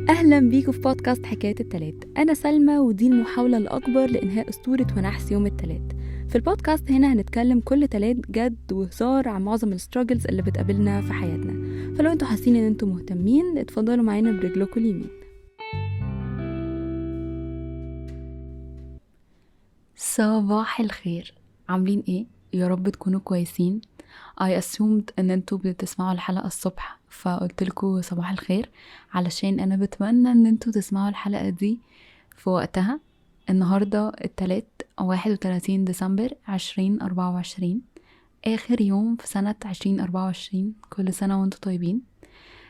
أهلا بيكم في بودكاست حكاية التلات. أنا سلمى ودي المحاولة الأكبر لإنهاء أسطورة ونحس يوم التلات. في البودكاست هنا هنتكلم كل تلات جد وهزار عن معظم الستراجلز اللي بتقابلنا في حياتنا، فلو انتوا حاسين ان انتوا مهتمين اتفضلوا معانا برجلكم اليمين. صباح الخير، عاملين ايه؟ يا رب تكونوا كويسين. I assumed ان انتوا بتسمعوا الحلقة الصبح فقلتلكوا صباح الخير علشان انا بتمنى ان انتوا تسمعوا الحلقة دي في وقتها. النهاردة التلات 31 ديسمبر 2024، اخر يوم في سنة 2024. كل سنة وانتوا طيبين.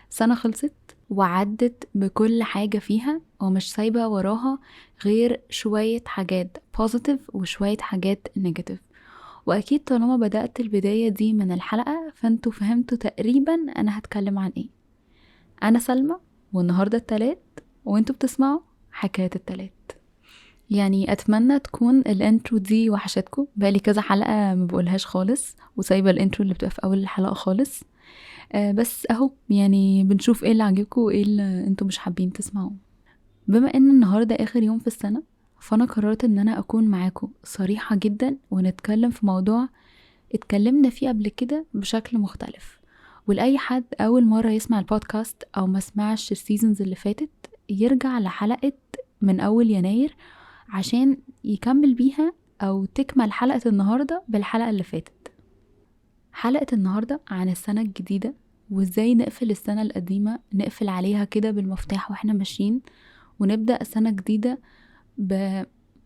سنة خلصت وعدت بكل حاجة فيها ومش سايبة وراها غير شوية حاجات positive وشوية حاجات negative. واكيد طالما بدأت البداية دي من الحلقة فانتوا فهمتوا تقريبا انا هتكلم عن ايه. انا سلمى والنهاردة التلات وانتوا بتسمعوا حكاية التلات. يعني اتمنى تكون الانترو دي وحشتكم، بقالي كذا حلقة ما بقولهاش خالص وسايبة الانترو اللي بتبقى في اول الحلقة خالص. بس اهو يعني بنشوف ايه اللي عجبكم وايه اللي انتوا مش حابين تسمعوه. بما ان النهاردة اخر يوم في السنة فانا قررت ان انا اكون معاكم صريحة جدا ونتكلم في موضوع اتكلمنا فيه قبل كده بشكل مختلف. ولأي حد أول مرة يسمع البودكاست أو ما سمعش السيزونز اللي فاتت يرجع لحلقة من أول يناير عشان يكمل بيها أو تكمل حلقة النهاردة بالحلقة اللي فاتت. حلقة النهاردة عن السنة الجديدة وازاي نقفل السنة القديمة، نقفل عليها كده بالمفتاح واحنا ماشيين ونبدأ سنة جديدة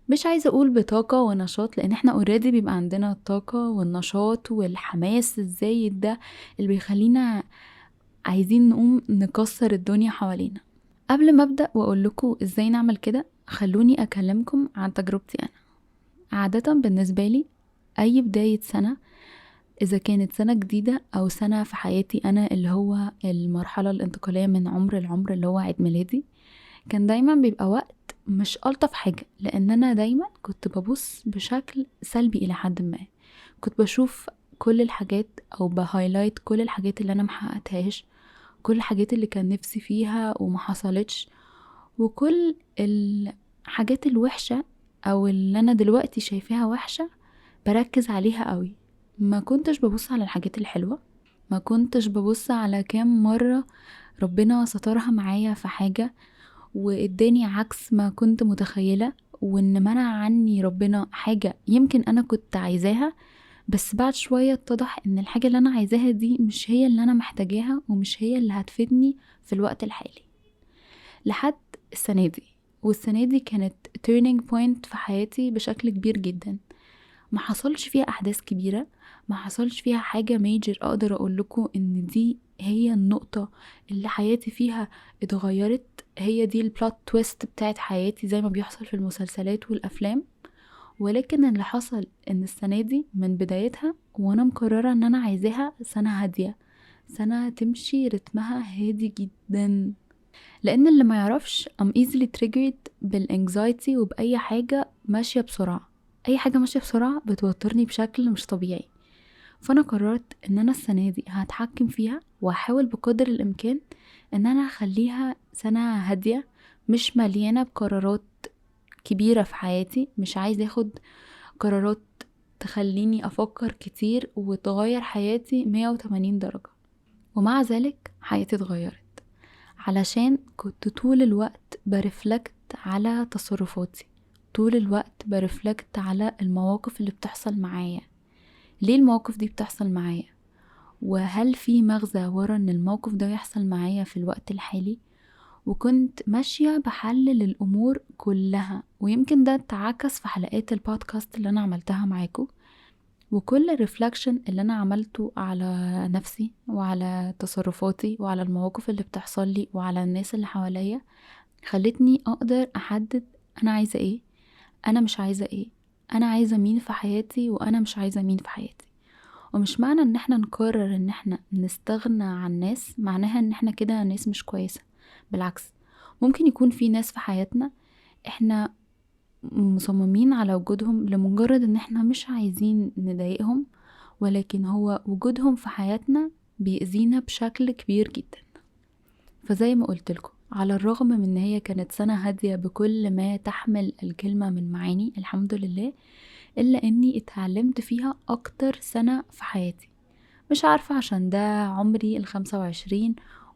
مش عايزة اقول بطاقة ونشاط، لان احنا اوريدي بيبقى عندنا الطاقة والنشاط والحماس الزايد ده اللي بيخلينا عايزين نقوم نكسر الدنيا حوالينا. قبل ما ابدأ واقول لكم ازاي نعمل كده خلوني اكلمكم عن تجربتي انا. عادة بالنسبة لي اي بداية سنة، اذا كانت سنة جديدة او سنة في حياتي انا اللي هو المرحلة الانتقالية من عمر العمر اللي هو عيد ميلادي، كان دايما بيبقى وقت مش ألطف حاجة، لأن أنا دايما كنت ببص بشكل سلبي إلى حد ما. كنت بشوف كل الحاجات أو بهايلايت كل الحاجات اللي أنا محققتهاش، كل الحاجات اللي كان نفسي فيها وما حصلتش، وكل الحاجات الوحشة أو اللي أنا دلوقتي شايفاها وحشة بركز عليها قوي. ما كنتش ببص على الحاجات الحلوة، ما كنتش ببص على كام مرة ربنا سترها معايا في حاجة واداني عكس ما كنت متخيلة، وان منع عني ربنا حاجة يمكن انا كنت عايزاها، بس بعد شوية اتضح ان الحاجة اللي انا عايزاها دي مش هي اللي انا محتاجاها ومش هي اللي هتفيدني في الوقت الحالي. لحد السنة دي، والسنة دي كانت turning point في حياتي بشكل كبير جدا. ما حصلش فيها احداث كبيرة، ما حصلش فيها حاجة ميجر اقدر اقول لكم ان دي هي النقطة اللي حياتي فيها اتغيرت، هي دي البلوت تويست بتاعت حياتي زي ما بيحصل في المسلسلات والافلام. ولكن اللي حصل ان السنة دي من بدايتها وانا مقررة ان انا عايزاها سنة هادية، سنة تمشي رتمها هادي جدا. لان اللي ما يعرفش I'm easily triggered بالانكزايتي وبأي حاجة ماشية بسرعة. اي حاجة ماشية بسرعة بتوترني بشكل مش طبيعي. فانا قررت ان انا السنة دي هتحكم فيها واحاول بقدر الامكان ان انا اخليها سنة هادية مش مليانة بقرارات كبيرة في حياتي. مش عايز اخد قرارات تخليني افكر كتير وتغير حياتي 180 درجة. ومع ذلك حياتي اتغيرت علشان كنت طول الوقت برفلكت على تصرفاتي، طول الوقت برفلكت على المواقف اللي بتحصل معايا. ليه المواقف دي بتحصل معايا؟ وهل في مغزى ورا ان الموقف ده يحصل معايا في الوقت الحالي؟ وكنت ماشية بحلل الأمور كلها، ويمكن ده اتعكس في حلقات البودكاست اللي أنا عملتها معاكم. وكل الرفلكشن اللي أنا عملته على نفسي وعلى تصرفاتي وعلى المواقف اللي بتحصل لي وعلى الناس اللي حواليا خلتني أقدر أحدد أنا عايزة إيه، أنا مش عايزة إيه، أنا عايزة مين في حياتي وأنا مش عايزة مين في حياتي. ومش معنى ان احنا نقرر ان احنا نستغنى عن ناس معناها ان احنا كده ناس مش كويسة. بالعكس، ممكن يكون في ناس في حياتنا احنا مصممين على وجودهم لمجرد ان احنا مش عايزين نضايقهم، ولكن هو وجودهم في حياتنا بيأذينا بشكل كبير جدا. فزي ما قلت لكم على الرغم من ان هي كانت سنة هادية بكل ما تحمل الكلمة من معاني الحمد لله، إلا أني اتعلمت فيها أكتر سنة في حياتي. مش عارفة عشان ده عمري ال25،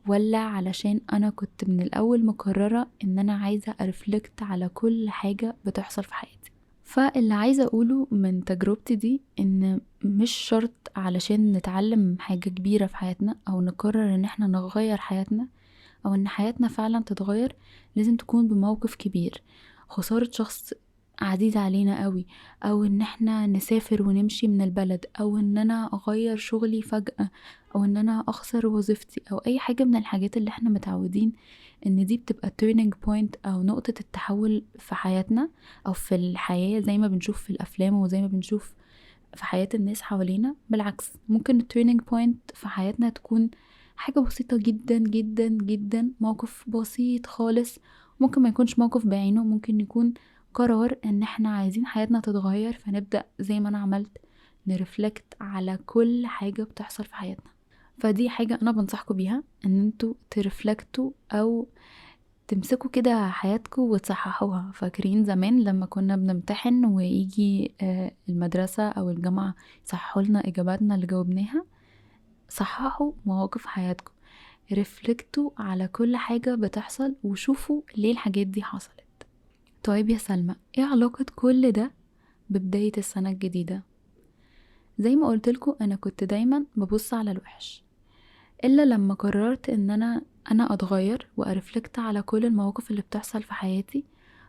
ولا علشان أنا كنت من الأول مقررة أن أنا عايزة أرفلكت على كل حاجة بتحصل في حياتي. فاللي عايزة أقوله من تجربتي دي إن مش شرط علشان نتعلم حاجة كبيرة في حياتنا أو نقرر إن احنا نغير حياتنا أو إن حياتنا فعلا تتغير لازم تكون بموقف كبير، خسارة شخص عزيز علينا قوي، او ان احنا نسافر ونمشي من البلد، او ان انا اغير شغلي فجأة، او ان انا اخسر وظيفتي، او اي حاجة من الحاجات اللي احنا متعودين ان دي بتبقى turning point او نقطة التحول في حياتنا او في الحياة، زي ما بنشوف في الافلام وزي ما بنشوف في حياة الناس حوالينا. بالعكس، ممكن التيرنينج بوينت في حياتنا تكون حاجة بسيطة جدا جدا جدا، موقف بسيط خالص، ممكن ما يكونش موقف بعينه، ممكن يكون قرار ان احنا عايزين حياتنا تتغير، فنبدأ زي ما انا عملت نرفلكت على كل حاجة بتحصل في حياتنا. فدي حاجة انا بنصحكم بيها، ان انتوا ترفلكتوا او تمسكوا كده حياتكم وتصححوها. فاكرين زمان لما كنا بنمتحن ويجي المدرسة او الجامعة يصححوا لنا اجاباتنا اللي جاوبناها؟ صححوا مواقف حياتكم، رفلكتوا على كل حاجة بتحصل وشوفوا ليه الحاجات دي حصلت. طيب يا سلمى، ايه علاقة كل ده ببداية السنة الجديدة؟ زي ما قلتلكوا انا كنت دايما ببص على الوحش، الا لما قررت ان انا اتغير وارفلكت على كل المواقف اللي بتحصل في حياتي،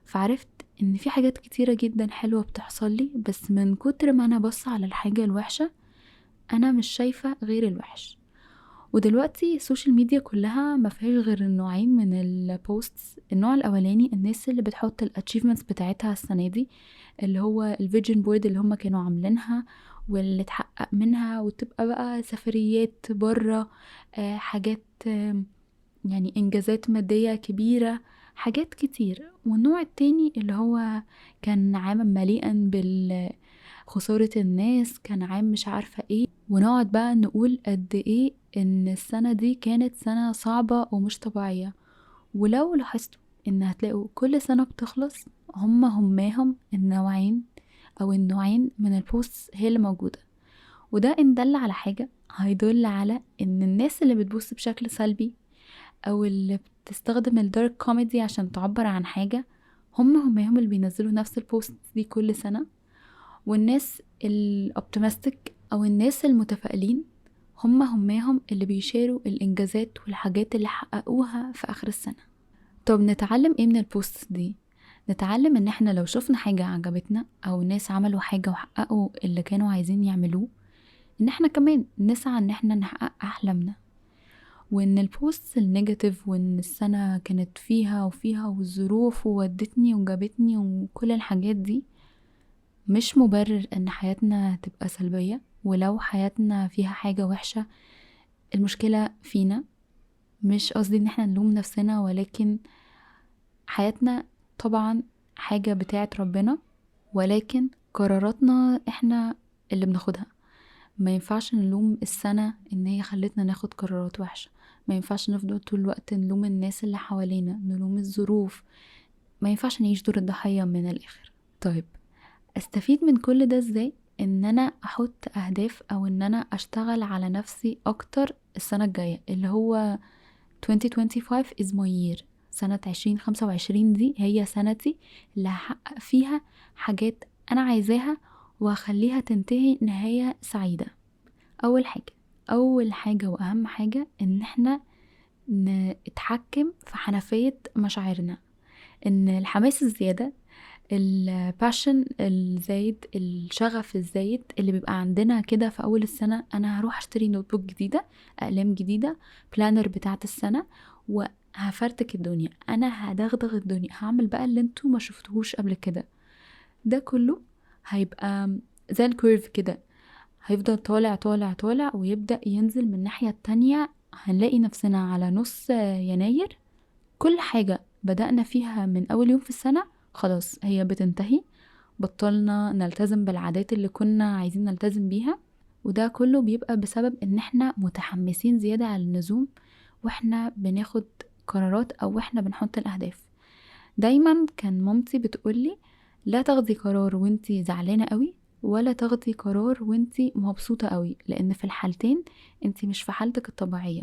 فعرفت ان في حاجات كتيرة جدا حلوة بتحصل لي، بس من كتر ما انا بص على الحاجة الوحشة انا مش شايفة غير الوحش. ودلوقتي السوشيال ميديا كلها ما فيهاش غير النوعين من البوستس. النوع الاولاني الناس اللي بتحط الاتشيفمنتس بتاعتها السنه دي، اللي هو الفيجن بورد اللي هم كانوا عاملينها واللي اتحقق منها، وتبقى بقى سفريات بره، حاجات، يعني انجازات ماديه كبيره، حاجات كتير. والنوع التاني اللي هو كان عام مليئا خسارة الناس، كان عام مش عارفة ايه، ونقعد بقى نقول قد ايه ان السنة دي كانت سنة صعبة ومش طبيعية. ولو لاحظتوا ان هتلاقوا كل سنة بتخلص هماهم النوعين او النوعين من البوستس هي اللي موجودة. وده ان دل على حاجة هيدل على ان الناس اللي بتبص بشكل سلبي او اللي بتستخدم الدارك كوميدي عشان تعبر عن حاجة هماهم اللي بينزلوا نفس البوست دي كل سنة. والناس الاوبتيمستيك او الناس المتفائلين هماهم اللي بيشاروا الانجازات والحاجات اللي حققوها في اخر السنة. طب نتعلم ايه من البوست دي؟ نتعلم ان احنا لو شفنا حاجة عجبتنا او ناس عملوا حاجة وحققوا اللي كانوا عايزين يعملوه، ان احنا كمان نسعى ان احنا نحقق احلامنا. وان البوست النيجاتيف وان السنة كانت فيها والظروف وودتني وجابتني وكل الحاجات دي مش مبرر ان حياتنا تبقى سلبية. ولو حياتنا فيها حاجة وحشة المشكلة فينا، مش قصدي ان احنا نلوم نفسنا، ولكن حياتنا طبعا حاجة بتاعت ربنا، ولكن قراراتنا احنا اللي بناخدها. ما ينفعش نلوم السنة ان هي خلتنا ناخد قرارات وحشة، ما ينفعش نفضل طول الوقت نلوم الناس اللي حوالينا، نلوم الظروف، ما ينفعش نعيش دور الضحية من الاخر. طيب استفيد من كل ده ازاي؟ ان انا احط اهداف او ان انا اشتغل على نفسي اكتر السنة الجاية، اللي هو 2025 is my year. سنة 2025 دي هي سنتي اللي هحقق فيها حاجات انا عايزاها وهخليها تنتهي نهاية سعيدة. اول حاجة واهم حاجة ان احنا نتحكم في حنفية مشاعرنا، ان الحماس الزيادة، الباشن الزايد، الشغف الزايد اللي بيبقى عندنا كده في اول السنة، انا هروح اشتري نوت بوك جديدة، اقلام جديدة، بلانر بتاعت السنة، وهفرتك الدنيا، انا هدغدغ الدنيا، هعمل بقى اللي انتوا ما شفتوهوش قبل كده. ده كله هيبقى زي الكيرف كده، هيفضل طالع طالع طالع ويبدأ ينزل من الناحية التانية. هنلاقي نفسنا على نص يناير كل حاجة بدأنا فيها من أول يوم في السنة خلاص هي بتنتهي، بطلنا نلتزم بالعادات اللي كنا عايزين نلتزم بيها. وده كله بيبقى بسبب ان احنا متحمسين زيادة على اللزوم، واحنا بناخد القرارات او احنا بنحط الاهداف. دايما كان مامتي بتقولي لا تاخدي قرار وانتي زعلانة قوي، ولا تاخدي قرار وانتي مبسوطة قوي، لان في الحالتين انتي مش في حالتك الطبيعية،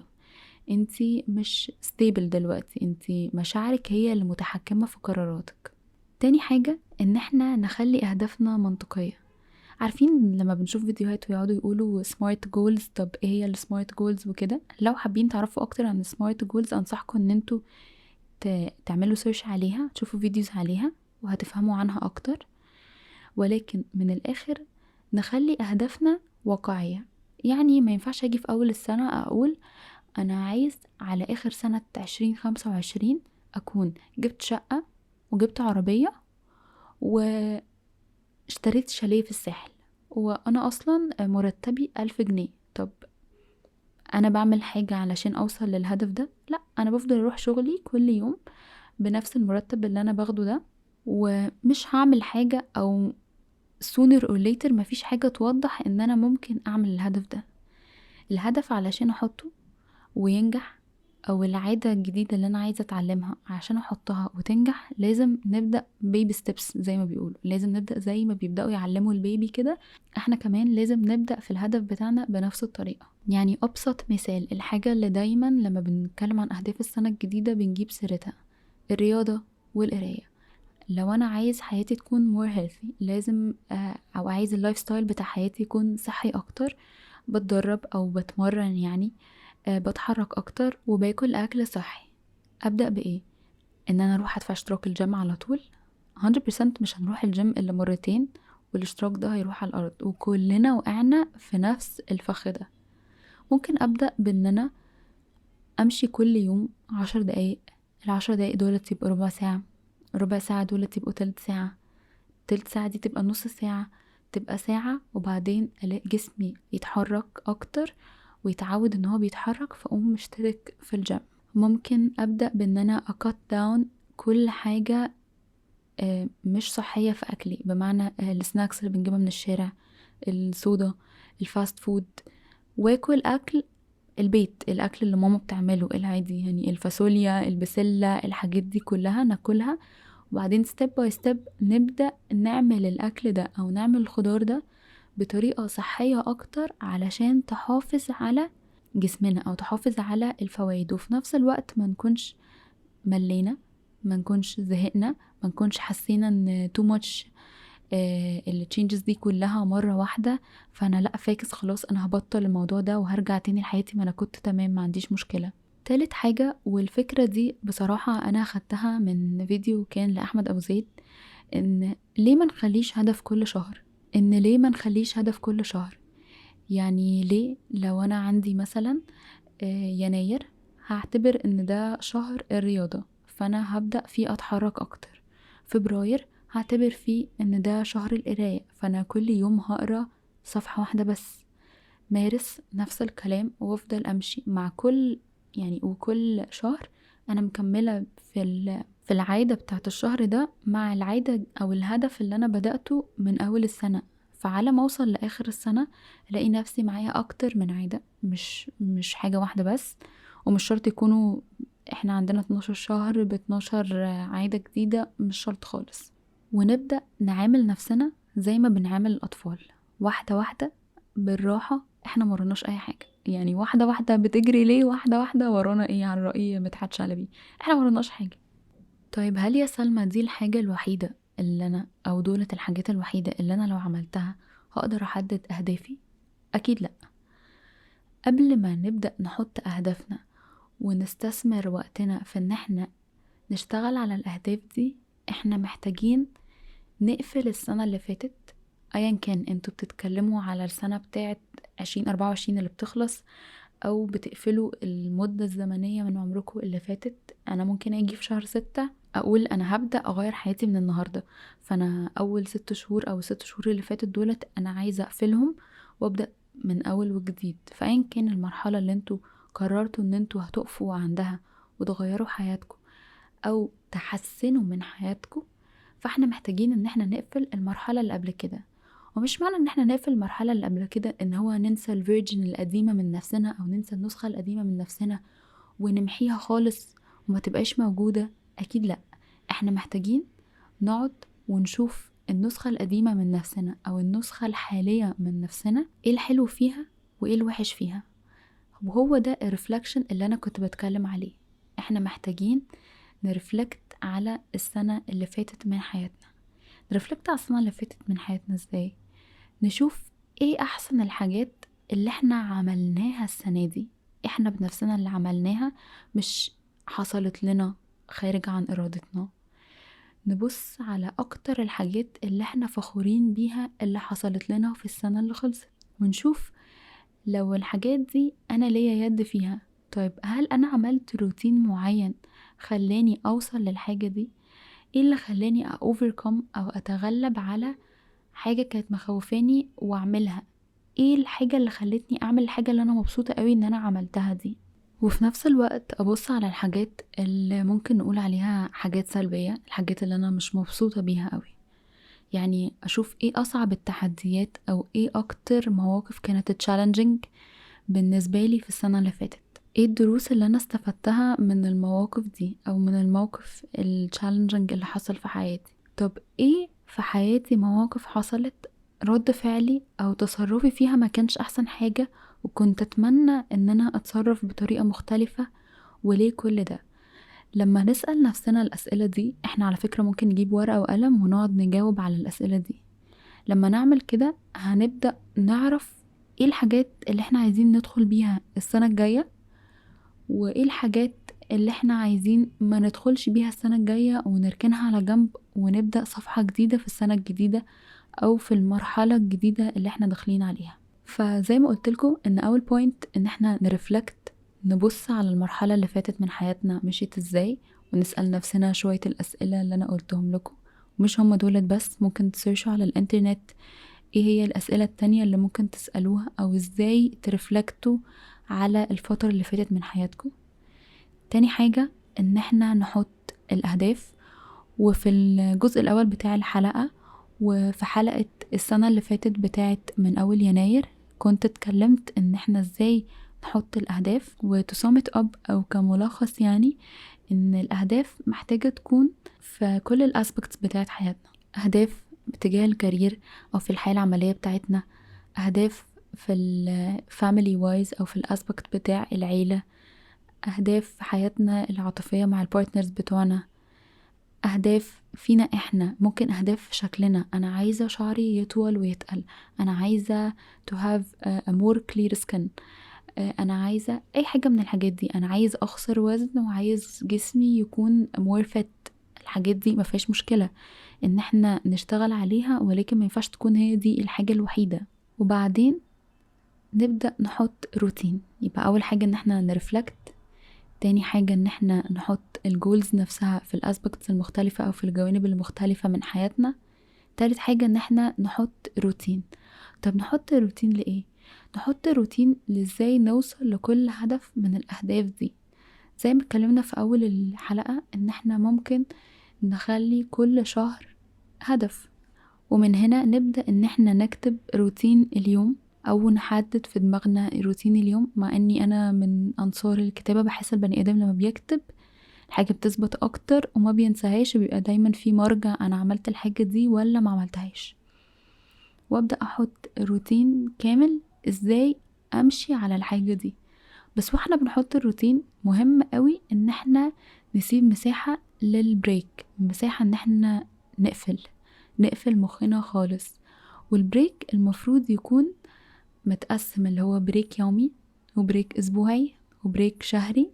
انتي مش ستيبل دلوقتي، انتي مشاعرك هي اللي متحكمة في قراراتك. تاني حاجة ان احنا نخلي اهدافنا منطقية. عارفين لما بنشوف فيديوهات ويقعدوا يقولوا سمارت جولز، طب ايه هي السمارت جولز وكده؟ لو حابين تعرفوا اكتر عن السمارت جولز انصحكم ان انتوا تعملوا سيرش عليها، تشوفوا فيديوز عليها وهتفهموا عنها اكتر. ولكن من الاخر نخلي اهدافنا واقعية. يعني ما ينفعش اجي في اول السنة اقول انا عايز على اخر سنة 2025 اكون جبت شقة وجبت عربية واشتريت شاليه في الساحل، وانا اصلا مرتبي 1000 جنيه. طب انا بعمل حاجة علشان اوصل للهدف ده؟ لا، انا بفضل اروح شغلي كل يوم بنفس المرتب اللي انا باخده ده، ومش هعمل حاجة، او sooner or later مفيش حاجة توضح ان انا ممكن اعمل الهدف ده. الهدف علشان احطه وينجح، او العادة الجديدة اللي انا عايزة اتعلمها عشان احطها وتنجح، لازم نبدأ بيبي ستيبس زي ما بيقولوا. لازم نبدأ زي ما بيبدأوا يعلموا البيبي كده، احنا كمان لازم نبدأ في الهدف بتاعنا بنفس الطريقة. يعني ابسط مثال، الحاجة اللي دايما لما بنتكلم عن اهداف السنة الجديدة بنجيب سيرتها، الرياضة والقراية. لو انا عايز حياتي تكون more healthy، لازم او عايز اللايف ستايل بتاع حياتي يكون صحي اكتر، بتدرب او بتمرن يعني، بتحرك اكتر وباكل اكل صحي. ابدأ بايه؟ ان انا اروح ادفع اشتراك الجيم على طول؟ 100% مش هنروح الجيم الا مرتين، والاشتراك ده هيروح على الارض، وكلنا وقعنا في نفس الفخ ده. ممكن ابدأ بان انا امشي كل يوم 10 دقايق، ال10 دقايق دولت يبقى ربع ساعة، ربع ساعة دولت يبقوا تلت ساعة، تلت ساعة دي تبقى نص ساعة، تبقى ساعة، وبعدين الاقي جسمي يتحرك اكتر ويتعود ان هو بيتحرك، فاقوم مشترك في الجيم. ممكن ابدأ بان انا اكت داون كل حاجة مش صحية في اكلي، بمعنى السناكس اللي بنجيبها من الشارع، الصودا، الفاست فود، واكل اكل البيت، الاكل اللي ماما بتعمله العادي، يعني الفاصوليا، البسلة، الحاجات دي كلها ناكلها. وبعدين ستيب باي ستيب نبدأ نعمل الاكل ده او نعمل الخضار ده بطريقة صحية اكتر، علشان تحافظ على جسمنا او تحافظ على الفوائد، وفي نفس الوقت ما نكونش ملينا، ما نكونش زهقنا، ما نكونش حسينا ان too much التشينجز دي كلها مرة واحدة، فانا لا فاكس خلاص انا هبطل الموضوع ده وهرجع تاني لحياتي ما انا كنت تمام ما عنديش مشكلة. تالت حاجة، والفكرة دي بصراحة انا خدتها من فيديو كان لأحمد أبو زيد، ان ليه ما نخليش هدف كل شهر؟ ان ليه ما نخليش هدف كل شهر؟ يعني ليه لو انا عندي مثلا يناير هعتبر ان ده شهر الرياضة، فانا هبدأ فيه اتحرك اكتر. فبراير هعتبر فيه ان ده شهر القراية، فانا كل يوم هقرأ صفحة واحدة بس. مارس نفس الكلام وافضل امشي مع كل يعني، وكل شهر انا مكملة في العادة بتاعت الشهر ده مع العادة او الهدف اللي انا بدأته من اول السنة. فعلى ما اوصل لاخر السنة الاقي نفسي معايا اكتر من عادة، مش حاجة واحدة بس، ومش شرط يكونوا احنا عندنا 12 شهر ب 12 عادة جديدة، مش شرط خالص. ونبدأ نعامل نفسنا زي ما بنعامل الاطفال، واحدة واحدة بالراحة، احنا مرناش اي حاجة. يعني واحدة واحدة بتجري ليه؟ واحدة واحدة ورانا ايه؟ على رأي مدحت شلبي، احنا مرناش حاجة. طيب هل يا سلمى دي الحاجة الوحيدة اللي انا، او دولت الحاجات الوحيدة اللي انا لو عملتها هقدر احدد اهدافي؟ اكيد لا. قبل ما نبدأ نحط اهدافنا ونستثمر وقتنا في ان احنا نشتغل على الاهداف دي، احنا محتاجين نقفل السنة اللي فاتت. ايا كان انتوا بتتكلموا على السنة بتاعت 2024 اللي بتخلص، او بتقفلوا المدة الزمنية من عمركم اللي فاتت. انا ممكن اجي في شهر 6 اقول انا هبدأ اغير حياتي من النهاردة، فانا اول 6 شهور او 6 شهور اللي فاتت دولت انا عايزة اقفلهم وابدأ من اول وجديد. فايا كان المرحلة اللي انتوا قررتوا ان انتوا هتقفوا عندها وتغيروا حياتكم او تحسنوا من حياتكم، فاحنا محتاجين ان احنا نقفل المرحلة اللي قبل كده. ومش معنى ان احنا نقفل المرحلة اللي قبل كده ان هو ننسى الفيرجن القديمة من نفسنا او ننسى النسخة القديمة من نفسنا ونمحيها خالص وما تبقاش موجودة؟ أكيد لأ. احنا محتاجين نقعد ونشوف النسخة القديمة من نفسنا أو النسخة الحالية من نفسنا، ايه الحلو فيها وايه الوحش فيها. وهو ده الرفلكشن اللي أنا كنت بتكلم عليه. احنا محتاجين نرفلكت على السنة اللي فاتت من حياتنا. نرفلكت على السنة اللي فاتت من حياتنا ازاي؟ نشوف ايه أحسن الحاجات اللي احنا عملناها السنة دي، احنا بنفسنا اللي عملناها، مش حصلت لنا خارج عن إرادتنا. نبص على أكتر الحاجات اللي احنا فخورين بيها اللي حصلت لنا في السنة اللي خلصت، ونشوف لو الحاجات دي أنا ليا يد فيها. طيب هل أنا عملت روتين معين خلاني أوصل للحاجة دي؟ ايه اللي خلاني overcome أو أتغلب على حاجة كانت مخوفاني وأعملها؟ ايه الحاجة اللي خلتني أعمل الحاجة اللي أنا مبسوطة قوي إن أنا عملتها دي؟ وفي نفس الوقت أبص على الحاجات اللي ممكن نقول عليها حاجات سلبية، الحاجات اللي أنا مش مبسوطة بيها قوي. يعني أشوف ايه أصعب التحديات أو ايه أكتر مواقف كانت challenging بالنسبة لي في السنة اللي فاتت، ايه الدروس اللي أنا استفدتها من المواقف دي أو من الموقف الchallenging اللي حصل في حياتي. طب ايه في حياتي مواقف حصلت رد فعلي أو تصرفي فيها ما كانش أحسن حاجة وكنت أتمنى إن أنا أتصرف بطريقة مختلفة، وليه كل ده؟ لما نسأل نفسنا الأسئلة دي، احنا على فكرة ممكن نجيب ورقة وقلم ونقعد نجاوب على الأسئلة دي. لما نعمل كده هنبدأ نعرف ايه الحاجات اللي احنا عايزين ندخل بيها السنة الجاية، وايه الحاجات اللي احنا عايزين ما ندخلش بيها السنة الجاية ونركنها على جنب ونبدأ صفحة جديدة في السنة الجديدة أو في المرحلة الجديدة اللي احنا داخلين عليها. فزي ما قلتلكم ان اول بوينت ان احنا نرفلكت، نبص على المرحلة اللي فاتت من حياتنا مشيت ازاي، ونسأل نفسنا شوية الأسئلة اللي أنا قلتهم لكم. مش هم دولت بس، ممكن تسيرشوا على الانترنت ايه هي الأسئلة التانية اللي ممكن تسألوها أو ازاي ترفلكتوا على الفترة اللي فاتت من حياتكم. تاني حاجة ان احنا نحط الأهداف. وفي الجزء الأول بتاع الحلقة وفي حلقة السنة اللي فاتت بتاعت من أول يناير كنت اتكلمت ان احنا ازاي نحط الأهداف. وتسامت أب أو كملخص يعني ان الأهداف محتاجة تكون في كل الأسبكتس بتاعت حياتنا. أهداف باتجاه الكارير أو في الحياة العملية بتاعتنا، أهداف في الفاميلي وايز أو في الأسبكت بتاع العيلة، أهداف في حياتنا العاطفية مع البارتنرز بتوعنا، أهداف فينا إحنا، ممكن أهداف في شكلنا، أنا عايزة شعري يطول ويتقل، أنا عايزة to have a more clear skin، أنا عايزة أي حاجة من الحاجات دي، أنا عايز أخسر وزن وعايز جسمي يكون more fit. الحاجات دي ما فيهاش مشكلة إن إحنا نشتغل عليها، ولكن ما ينفعش تكون هي دي الحاجة الوحيدة. وبعدين نبدأ نحط روتين. يبقى أول حاجة إن إحنا نرفلكت، تاني حاجة ان احنا نحط الجولز نفسها في الاسبكتس المختلفة او في الجوانب المختلفة من حياتنا، تالت حاجة ان احنا نحط روتين. طب نحط روتين لإيه؟ نحط روتين لإزاي نوصل لكل هدف من الأهداف دي. زي ما اتكلمنا في أول الحلقة ان احنا ممكن نخلي كل شهر هدف، ومن هنا نبدأ ان احنا نكتب روتين اليوم او نحدد في دماغنا روتين اليوم. مع اني انا من انصار الكتابة، بحس البني ادم لما بيكتب الحاجة بتثبت اكتر وما بينساهاش، بيبقى دايما في مرجع انا عملت الحاجة دي ولا ما عملتهاش. وابدأ احط روتين كامل ازاي امشي على الحاجة دي. بس واحنا بنحط الروتين مهم قوي ان احنا نسيب مساحة للبريك، مساحة ان احنا نقفل مخنا خالص. والبريك المفروض يكون متقسم، اللي هو بريك يومي وبريك اسبوعي وبريك شهري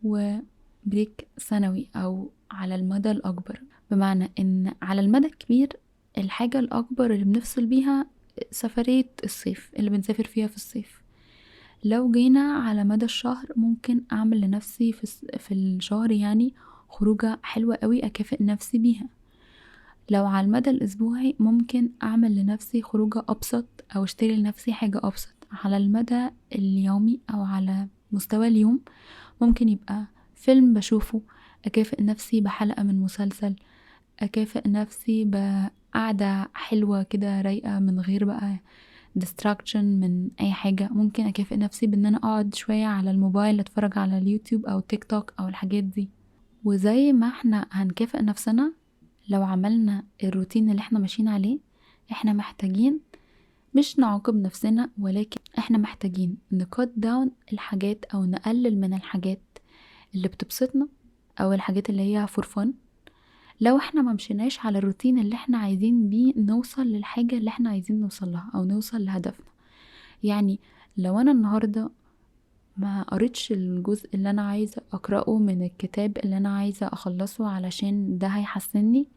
وبريك سنوي او على المدى الاكبر. بمعنى ان على المدى الكبير الحاجة الاكبر اللي بنفصل بيها سفرية الصيف اللي بنسافر فيها في الصيف. لو جينا على مدى الشهر ممكن اعمل لنفسي في الشهر يعني خروجة حلوة قوي اكافئ نفسي بيها. لو على المدى الأسبوعي ممكن أعمل لنفسي خروجة أبسط أو أشتري لنفسي حاجة أبسط. على المدى اليومي أو على مستوى اليوم ممكن يبقى فيلم بشوفه، أكافئ نفسي بحلقة من مسلسل، أكافئ نفسي بقعدة حلوة كده رايقة من غير بقى distraction من اي حاجة. ممكن اكافئ نفسي بان انا اقعد شوية على الموبايل اتفرج على اليوتيوب او تيك توك او الحاجات دي. وزي ما احنا هنكافئ نفسنا لو عملنا الروتين اللي احنا ماشيين عليه، احنا محتاجين مش نعاقب نفسنا، ولكن احنا محتاجين نكت داون الحاجات او نقلل من الحاجات اللي بتبسطنا او الحاجات اللي هي فور فن، لو احنا ما مشيناش على الروتين اللي احنا عايزين بيه نوصل للحاجة اللي احنا عايزين نوصل لها او نوصل لهدفنا. يعني لو انا النهاردة ما قريتش الجزء اللي انا عايزة اقرأه من الكتاب اللي انا عايزة اخلصه علشان ده هيحسنني،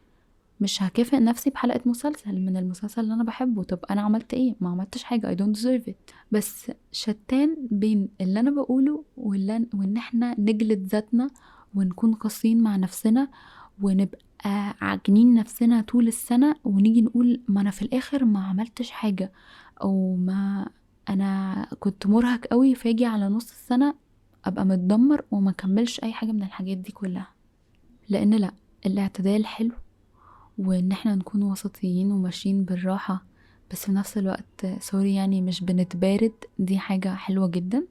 مش هكافئ نفسي بحلقة مسلسل من المسلسل اللي انا بحبه. طب انا عملت ايه؟ ما عملتش حاجة. I don't deserve it. بس شتان بين اللي انا بقوله وان احنا نجلد ذاتنا ونكون قاسيين مع نفسنا ونبقى عاجنين نفسنا طول السنة، ونيجي نقول ما انا في الاخر ما عملتش حاجة، او ما انا كنت مرهق قوي، فاجي على نص السنة ابقى متدمر وما كملش اي حاجة من الحاجات دي كلها. لان لا، الاعتدال حلو، وان احنا نكون وسطيين وماشيين بالراحة، بس في نفس الوقت سوري يعني مش بنتبارد، دي حاجة حلوة جدا.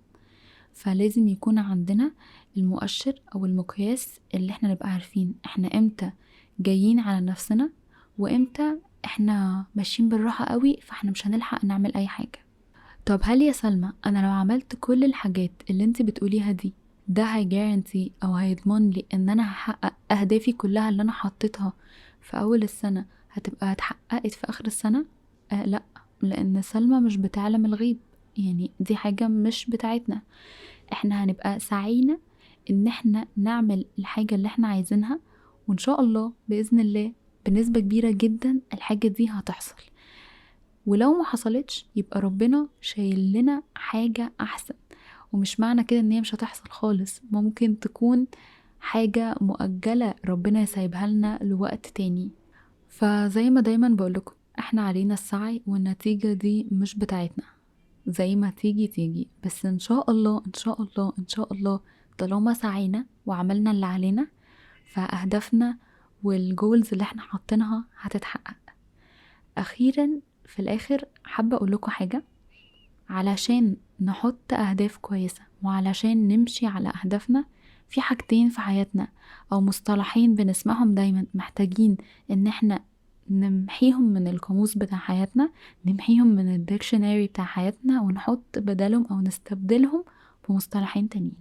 فلازم يكون عندنا المؤشر او المقياس اللي احنا نبقى عارفين احنا امتى جايين على نفسنا وامتى احنا ماشيين بالراحة قوي فاحنا مش هنلحق نعمل اي حاجة. طب هل يا سلمى انا لو عملت كل الحاجات اللي انت بتقوليها دي، ده هيجارنتي او هيضمن لي ان انا هحقق اهدافي كلها اللي انا حطيتها في اول السنة هتبقى اتحققت في اخر السنة؟ لا، لان سلمى مش بتعلم الغيب، يعني دي حاجة مش بتاعتنا. احنا هنبقى سعينا ان احنا نعمل الحاجة اللي احنا عايزينها، وان شاء الله بإذن الله بنسبة كبيرة جدا الحاجة دي هتحصل. ولو ما حصلتش يبقى ربنا شايل لنا حاجة احسن، ومش معنى كده ان هي مش هتحصل خالص، ممكن تكون حاجة مؤجلة ربنا يسايبها لنا لوقت تاني. فزي ما دايما بقولكم احنا علينا السعي، والنتيجة دي مش بتاعتنا، زي ما تيجي تيجي. بس ان شاء الله ان شاء الله ان شاء الله طالما سعينا وعملنا اللي علينا، فاهدافنا والجولز اللي احنا حاطينها هتتحقق. اخيرا في الاخر حابة اقول لكم حاجة، علشان نحط اهداف كويسة وعلشان نمشي على اهدافنا، في حاجتين في حياتنا او مصطلحين بنسمعهم دايما محتاجين ان احنا نمحيهم من القاموس بتاع حياتنا، نمحيهم من الديكشنري بتاع حياتنا، ونحط بدلهم او نستبدلهم بمصطلحين تانيين.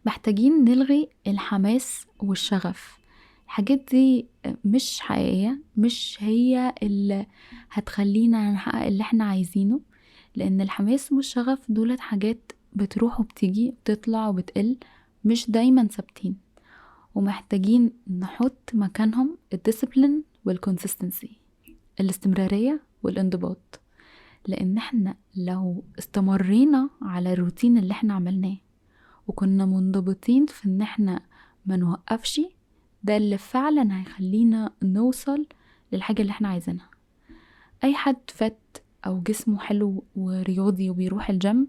محتاجين نلغي الحماس والشغف. الحاجات دي مش حقيقية، مش هي اللي هتخلينا نحقق اللي احنا عايزينه، لان الحماس والشغف دولت حاجات بتروح وبتيجي، بتطلع وبتقل، مش دايما ثابتين. ومحتاجين نحط مكانهم الديسيبلين والكونسيستنسي، الاستمرارية والانضباط. لان احنا لو استمرينا على الروتين اللي احنا عملناه وكنا منضبطين في ان احنا ما نوقفش، ده اللي فعلا هيخلينا نوصل للحاجة اللي احنا عايزينها. اي حد فات او جسمه حلو ورياضي وبيروح الجيم،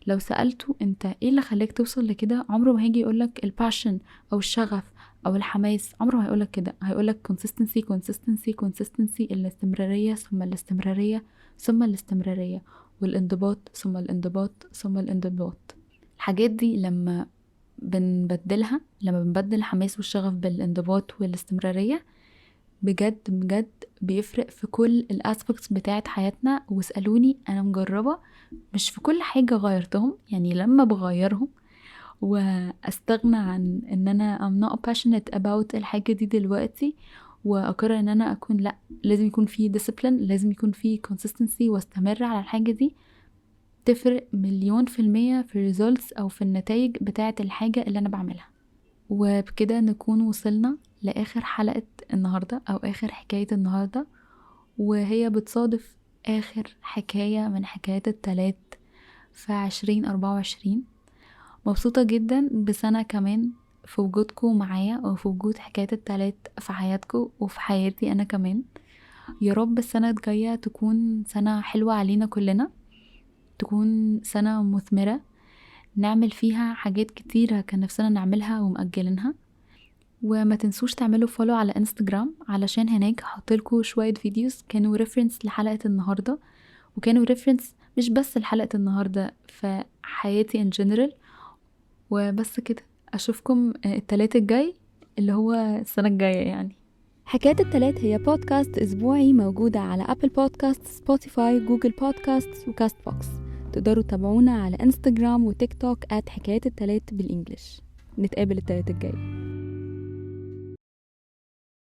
لو سألته انت ايه اللي خلاك توصل لكده، عمره ما هيجي يقولك الباشن او الشغف او الحماس، عمره ما هيقولك كده. هيقولك consistency consistency consistency، الاستمرارية ثم الاستمرارية ثم الاستمرارية، والانضباط ثم الانضباط ثم الانضباط. الحاجات دي لما بنبدلها، لما بنبدل الحماس والشغف بالانضباط والاستمرارية، بجد بجد بيفرق في كل الاسبكتس بتاعت حياتنا. واسألوني انا مجربة مش في كل حاجة غيرتهم، يعني لما بغيرهم واستغنى عن ان انا I'm not passionate about الحاجة دي دلوقتي، واقرر ان انا اكون لا، لازم يكون في discipline، لازم يكون في consistency واستمر على الحاجة دي، تفرق 1,000,000% في results او في النتائج بتاعة الحاجة اللي انا بعملها. وبكده نكون وصلنا لآخر حلقة النهاردة او اخر حكاية النهاردة، وهي بتصادف اخر حكاية من حكايات التلات في 2024. مبسوطة جدا بسنة كمان في وجودكم معايا، وفي وجود حكاية التلات في حياتكم وفي حياتي انا كمان. يا رب السنة الجاية تكون سنة حلوة علينا كلنا، تكون سنة مثمرة نعمل فيها حاجات كتيرة كان نفسنا نعملها ومأجلينها. وما تنسوش تعملوا فولو على انستجرام علشان هناك هحطلكوا شوية فيديوز كانوا ريفرنس لحلقة النهاردة، وكانوا ريفرنس مش بس لحلقة النهاردة، في حياتي in general. وبس كده، اشوفكم التلات الجاي اللي هو السنة الجاية يعني. حكاية التلات هي بودكاست أسبوعي موجودة على أبل بودكاست، سبوتيفاي، جوجل بودكاست وكاست بوكس. تقدروا تتابعونا على انستجرام وتيك توك @حكاية التلات بالإنجليش. نتقابل التلات الجاي.